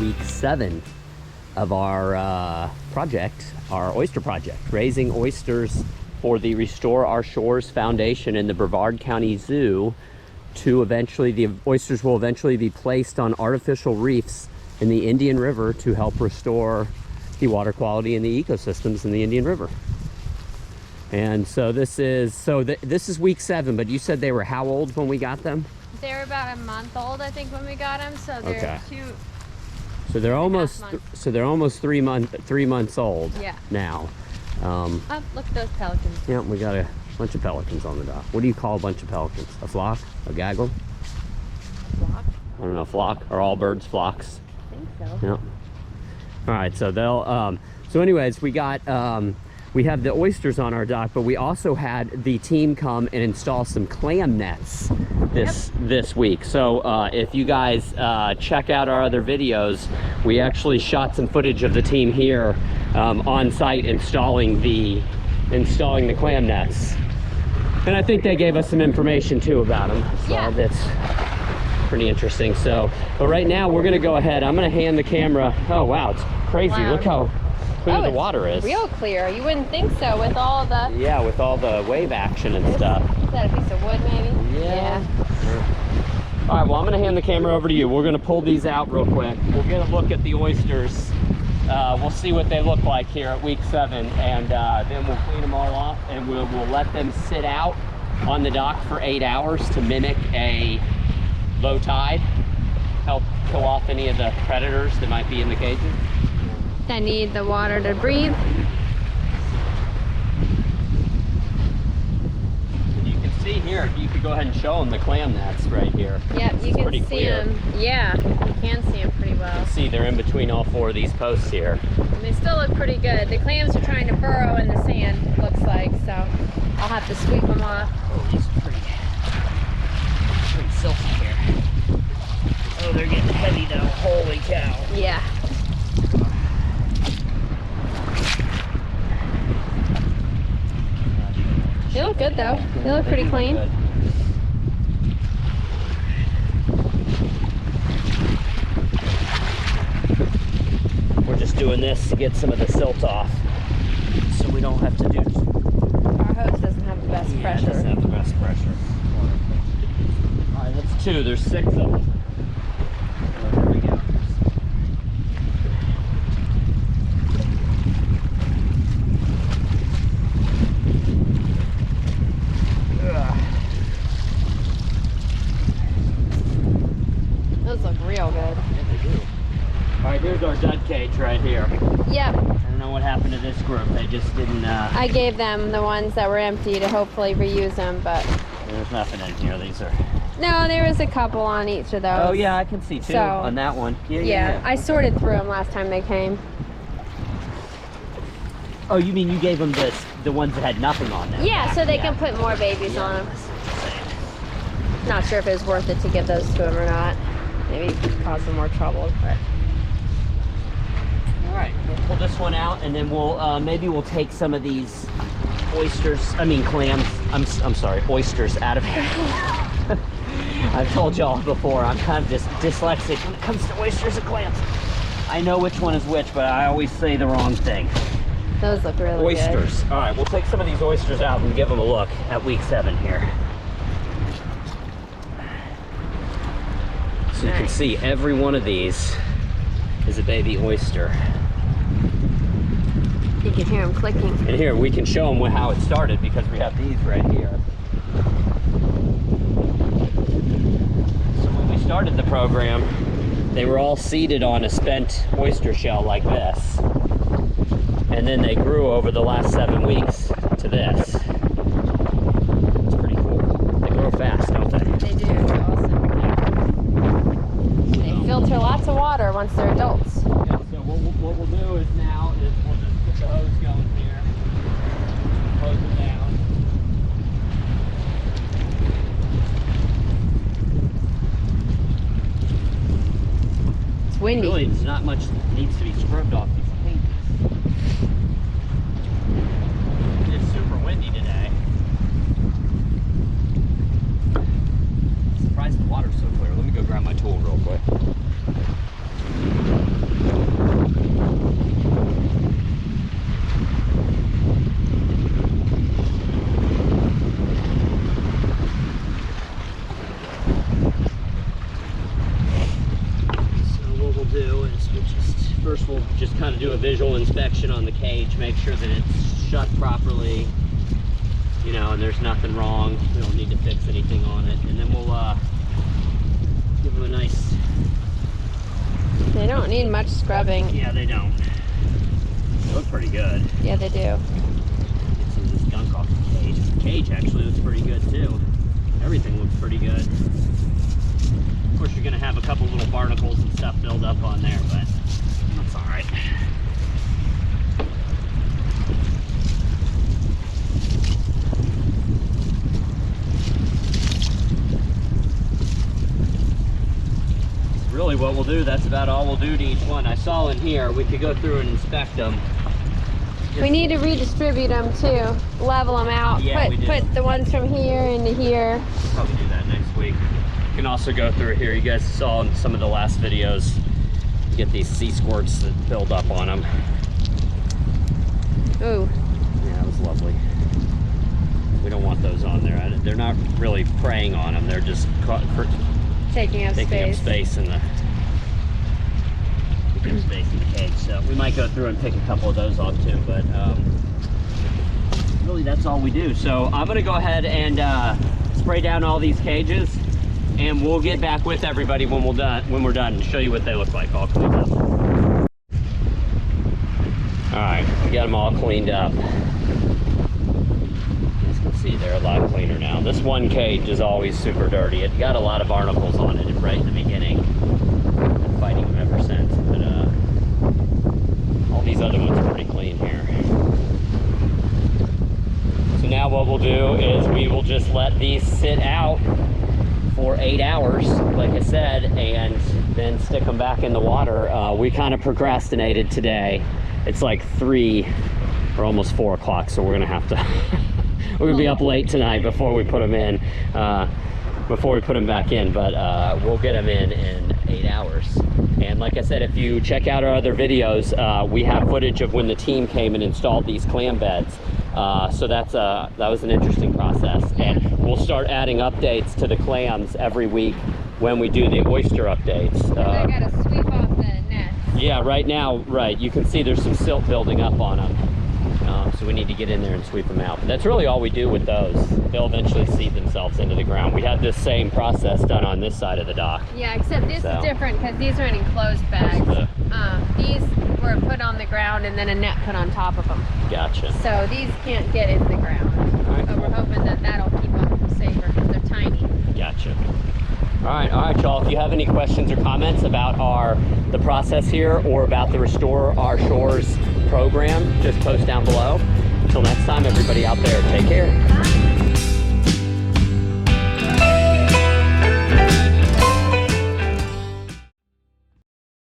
week 7 of our project, our oyster project, raising oysters for the Restore Our Shores Foundation in the Brevard County Zoo. To eventually, the oysters will eventually be placed on artificial reefs in the Indian River to help restore the water quality in the ecosystems in the Indian River. And so this is week 7, but you said they were how old when we got them? They were about a month old, I think, when we got them. So they're okay. So they're almost 3 months old. Yeah. Now. Oh, look at those pelicans. Yeah, we got a bunch of pelicans on the dock. What do you call a bunch of pelicans? A flock? A gaggle? Flock? I don't know. Flock? Are all birds flocks? I think so. Yeah. All right. So they'll. So anyways, we got. We have the oysters on our dock, but we also had the team come and install some clam nets this week. So if you guys check out our other videos, we actually shot some footage of the team here on site installing the clam nets. And I think they gave us some information too about them. So yeah. That's pretty interesting. So, but right now we're gonna go ahead. I'm gonna hand the camera. Oh wow, it's crazy. Wow. Look how clear the water is. Real clear. You wouldn't think so with all the... Yeah, with all the wave action and stuff. Is that a piece of wood maybe? Yeah. All right, well, I'm gonna hand the camera over to you. We're gonna pull these out real quick. We'll get a look at the oysters. We'll see what they look like here at week 7, and then we'll clean them all off, and we'll let them sit out on the dock for 8 hours to mimic a low tide, help kill off any of the predators that might be in the cages. I need the water to breathe. And you can see here, you could go ahead and show them the clam nets right here. Yep, you can see them. Yeah, you can see them pretty well. You can see they're in between all 4 of these posts here. And they still look pretty good. The clams are trying to burrow in the sand, it looks like, so I'll have to sweep them off. Oh, these are pretty silky here. Oh, they're getting heavy though. Holy cow. Yeah. They look good though. They look pretty clean. We're just doing this to get some of the silt off, so we don't have to do. Our hose doesn't have the best pressure. It doesn't have the best pressure. All right, that's 2. There's 6 of them. There we go. Those look real good. Yeah, they do. All right, here's our dud cage right here. Yep. I don't know what happened to this group. They just didn't. I gave them the ones that were empty to hopefully reuse them, but There's nothing in here. These are. no, there was a couple on each of those. Oh yeah, I can see 2 on that one. Yeah, I sorted through them last time they came. Oh, you mean you gave them the ones that had nothing on them? Yeah, so they can put more babies on them. Not sure if it was worth it to give those to them or not. Maybe cause them more trouble, but. All right, we'll pull this one out, and then we'll maybe we'll take some of these clams. I'm sorry, oysters out of here. I've told y'all before, I'm kind of just dyslexic when it comes to oysters and clams. I know which one is which, but I always say the wrong thing. Those look really Oysters. good. All right, we'll take some of these oysters out and give them a look at week 7 here. So you can see every one of these is a baby oyster. You can hear them clicking. And here we can show them how it started because we have these right here. So when we started the program, they were all seeded on a spent oyster shell like this. And then they grew over the last 7 weeks to this. It's pretty cool. They grow fast, don't they? They do, they're awesome. They filter lots of water once they're adults. Yeah, so what we'll do is now is we'll just get the hose going here. Hose it down. It's windy. Really, there's not much that needs to be scrubbed off these pages. It's super windy today. I'm surprised the water's so clear. Let me go grab my tool real quick. we'll just kind of do a visual inspection on the cage, make sure that it's shut properly, you know, and there's nothing wrong. We don't need to fix anything on it. And then we'll give them a nice... They don't need much scrubbing. Yeah, they don't. They look pretty good. Yeah, they do. Get some of this gunk off the cage. The cage actually looks pretty good too. Everything looks pretty good. Of course, you're gonna have a couple little barnacles and stuff build up on there, but that's all right. Really what we'll do, that's about all we'll do to each one. I saw in here, we could go through and inspect them. We need to redistribute them too, level them out. Yeah, we do. Put the ones from here into here. Probably do that next week. You can also go through here. You guys saw in some of the last videos, you get these sea squirts that build up on them. Ooh. Yeah, that was lovely. We don't want those on there. They're not really preying on them. They're just Taking up space in the cage. So we might go through and pick a couple of those off too, but really that's all we do. So I'm gonna go ahead and spray down all these cages, and we'll get back with everybody when we're done and show you what they look like all cleaned up. All right, we got them all cleaned up. As you can see, they're a lot cleaner now. This one cage is always super dirty. It got a lot of barnacles on it right in the beginning. Been fighting them ever since, but all these other ones are pretty clean here. So now what we'll do is we will just let these sit out for 8 hours, like I said, and then stick them back in the water. We kind of procrastinated today. It's like 3 or almost 4 o'clock, so we're gonna have to we're gonna be up late tonight before we put them in, before we put them back in, but we'll get them in 8 hours. And like I said, if you check out our other videos, we have footage of when the team came and installed these clam beds. So that was an interesting process, and we'll start adding updates to the clams every week when we do the oyster updates. I gotta sweep off the net. Yeah, right now, right, you can see there's some silt building up on them. So we need to get in there and sweep them out. But that's really all we do with those. They'll eventually seed themselves into the ground. We had this same process done on this side of the dock. Yeah, except this is different because these are in enclosed bags. These were put on the ground and then a net put on top of them. Gotcha. So these can't get in the ground. Right, but we're hoping that that'll keep them safer because they're tiny. Gotcha. All right, y'all. If you have any questions or comments about the process here or about the Restore Our Shores program, just post down below. Until next time, everybody out there, take care. Bye.